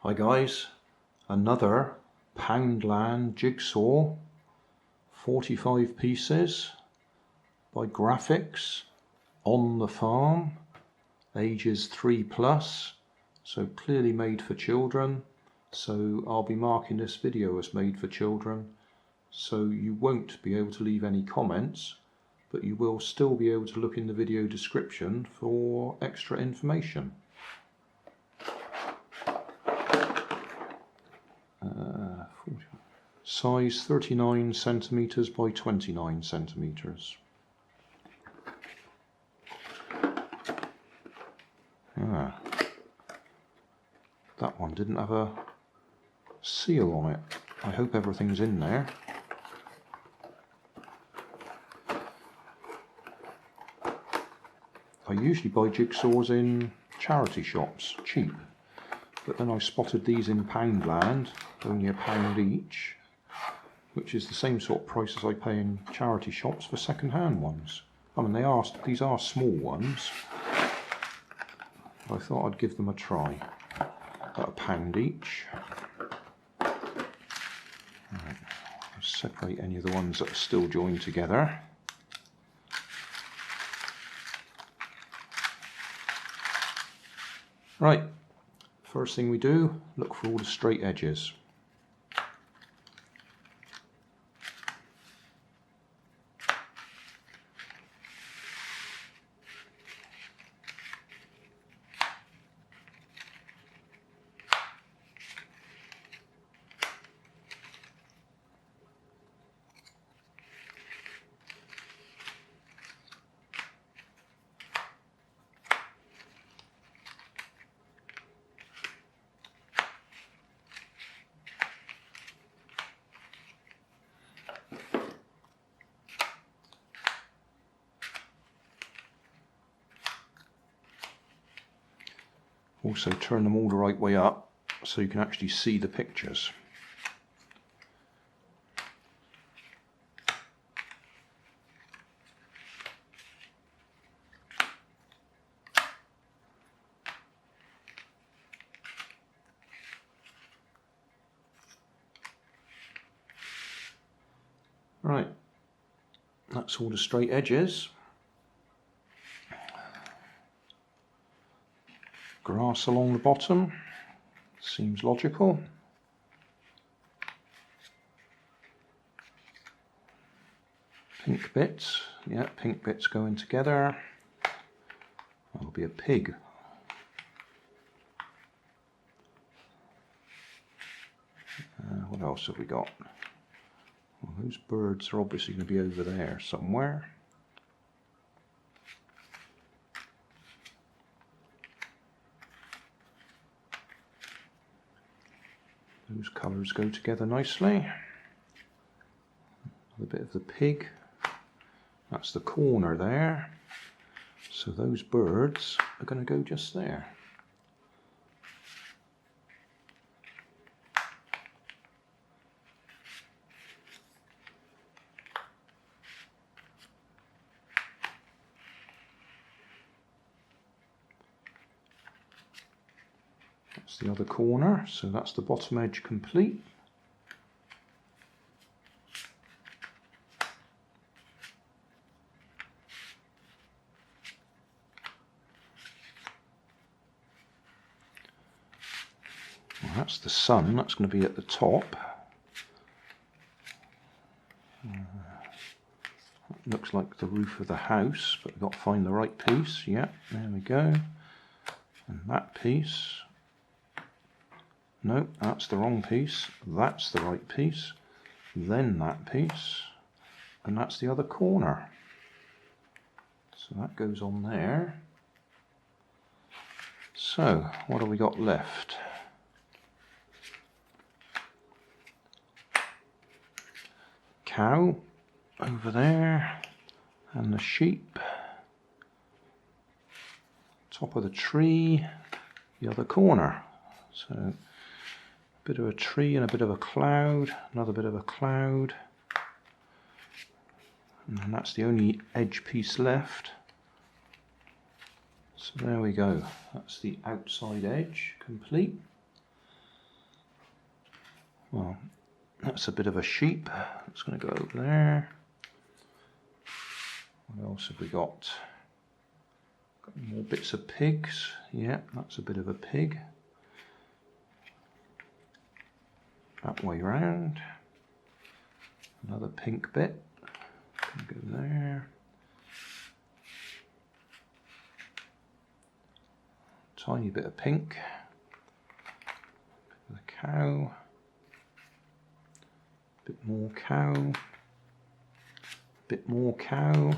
Hi guys, another Poundland jigsaw, 45 pieces by Grafix, on the farm, ages 3+, so clearly made for children. So I'll be marking this video as made for children, so you won't be able to leave any comments, but you will still be able to look in the video description for extra information. Size 39 centimeters by 29 centimeters. That one didn't have a seal on it. I hope everything's in there. I usually buy jigsaws in charity shops, cheap, but then I spotted these in Poundland, only £1 each, which is the same sort of price as I pay in charity shops for second-hand ones. I mean, these are small ones, but I thought I'd give them a try. About £1 each. Right, let's separate any of the ones that are still joined together. Right, first thing we do, look for all the straight edges. Also turn them all the right way up so you can actually see the pictures. Right, that's all the straight edges. Grass along the bottom, seems logical. Pink bits, yeah, pink bits going together. That'll be a pig. What else have we got? Well, those birds are obviously going to be over there somewhere. Those colours go together nicely. A bit of the pig. That's the corner there. So those birds are going to go just there. That's the other corner, so that's the bottom edge complete. Well, that's the sun, that's going to be at the top. Looks like the roof of the house, but we've got to find the right piece. Yeah, there we go. And that piece. No, that's the wrong piece. That's the right piece. Then that piece. And that's the other corner. So that goes on there. So, what have we got left? Cow over there, and the sheep. Top of the tree, the other corner. So, a bit of a tree and a bit of a cloud, another bit of a cloud. And then that's the only edge piece left. So there we go, that's the outside edge complete. Well, that's a bit of a sheep. It's going to go over there. What else have we got? Got more bits of pigs. Yeah, that's a bit of a pig. That way round. Another pink bit. Can go there. Tiny bit of pink. Bit of the cow. Bit more cow. Bit more cow.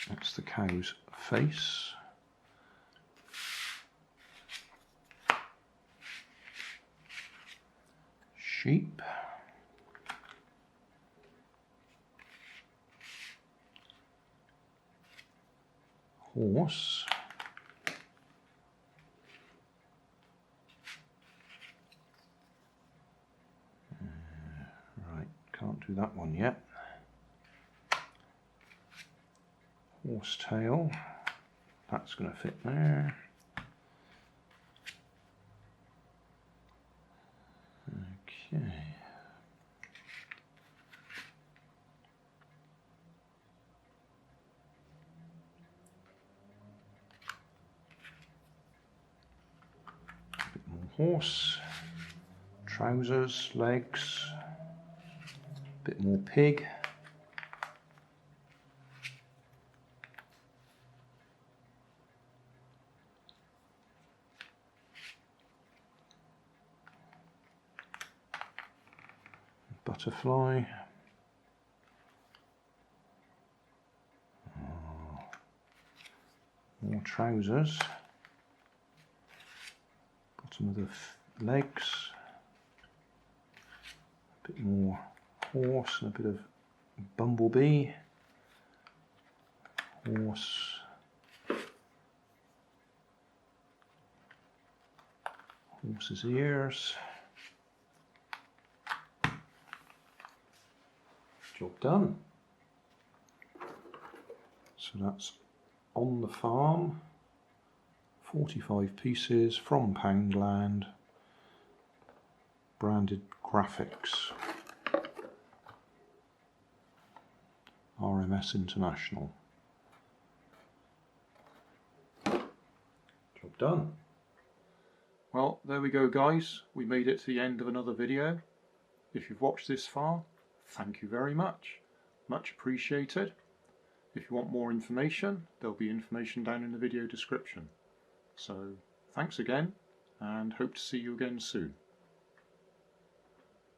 That's the cow's face. Sheep. Horse. Right, can't do that one yet. Horse tail. That's going to fit there. Okay. A bit more horse. Trousers, legs. A bit more pig. Butterfly. Oh. More trousers. Bottom of the legs. A bit more horse and a bit of bumblebee. Horse. Horse's ears. Job done. So that's on the farm, 45 pieces from Poundland, branded Grafix, RMS International. Job done. Well, there we go guys, we made it to the end of another video. If you've watched this far, thank you very much. Much appreciated. If you want more information, there'll be information down in the video description. So, thanks again, and hope to see you again soon.